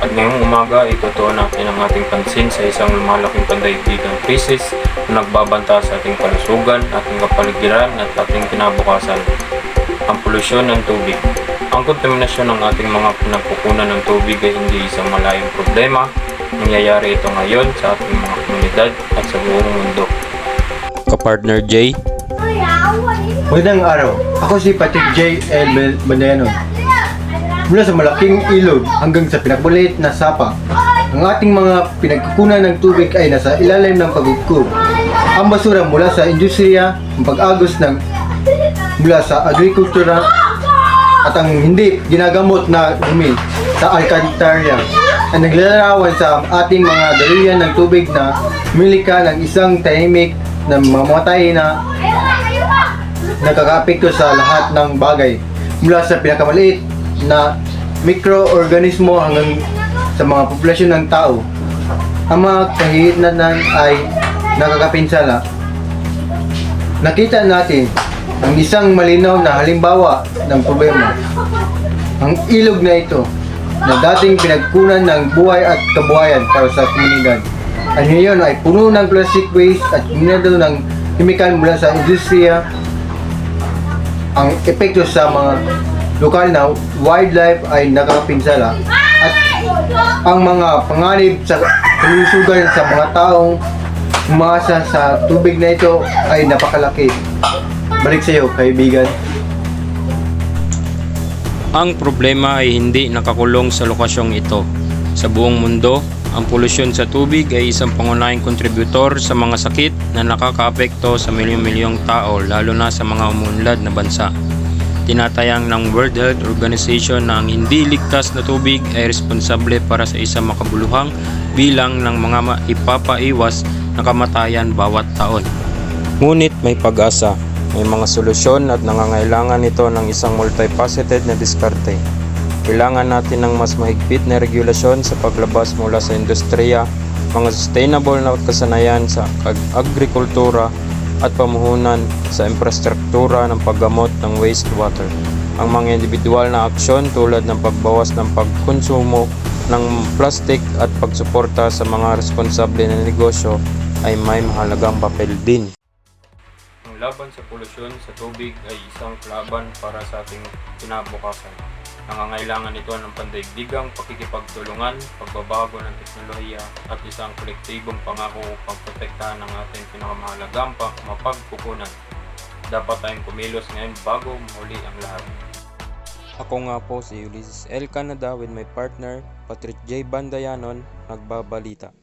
At ngayong umaga, itutuon natin ang ating pansin sa isang lumalaking pandaigdigang krisis na nagbabanta sa ating kalusugan, ating kapaligiran at ating kinabukasan. Ang polusyon ng tubig. Ang kontaminasyon ng ating mga pinagkukunan ng tubig ay hindi isang malayong problema. Nangyayari ito ngayon sa ating mga komunidad at sa buong mundo. Kapartner J. Magandang araw. Ako si Patrick J. L. Bandayanon. Mula sa malaking ilog hanggang sa pinakmaliit na sapa, ang ating mga pinagkukunan ng tubig ay nasa ilalim ng pagkukub. Ang basura mula sa industriya, ang pag-agos mula sa agrikultura, at ang hindi ginagamot na dumi sa alkantarya ay naglalarawan sa ating mga daluyan ng tubig na humilika ng isang tahimik na mamatay na nakakaapekto sa lahat ng bagay, mula sa pinakamaliit na mikroorganismo hanggang sa mga populasyon ng tao. Ang mga kahihinatnan ay nakakapinsala. Nakita natin ang isang malinaw na halimbawa ng problema. Ang ilog na ito na dating pinagkunan ng buhay at kabuhayan para sa komunidad ay ngayon ay puno ng plastic waste at minado ng kemikal mula sa industriya. Ang epekto sa mga lokal na wildlife ay nakakapinsala at ang mga panganib sa kalusugan sa mga taong umaasa sa tubig na ito ay napakalaki. Balik sa iyo, kaibigan. Ang problema ay hindi nakakulong sa lokasyong ito. Sa buong mundo, ang polusyon sa tubig ay isang pangunahing kontributor sa mga sakit na nakakaapekto sa milyong-milyong tao, lalo na sa mga umuunlad na bansa. Tinatayang ng World Health Organization na ang hindi ligtas na tubig ay responsable para sa isang makabuluhang bilang ng mga ipapaiwas na kamatayan bawat taon. Ngunit may pag-asa. May mga solusyon at nangangailangan ito ng isang multifaceted na diskarte. Kailangan natin ng mas mahigpit na regulasyon sa paglabas mula sa industriya, mga sustainable na kasanayan sa agrikultura at pamuhunan sa infrastruktura ng paggamot ng wastewater. Ang mga individual na aksyon tulad ng pagbawas ng pagkonsumo ng plastic at pagsuporta sa mga responsable na negosyo ay may mahalagang papel din. Ang laban sa polusyon sa tubig ay isang laban para sa ating kinabukasan. Nangangailangan ito ng pandaigdigang pakikipagtulungan, pagbabago ng teknolohiya at isang kolektibong pangako upang protektahan ang ating pinakamahalagang mapagkukunan. Dapat tayong kumilos ngayon bago mahuli ang lahat. Ako nga po si Ulysses L. Canada with my partner Patrick J. Bandayanon, nagbabalita.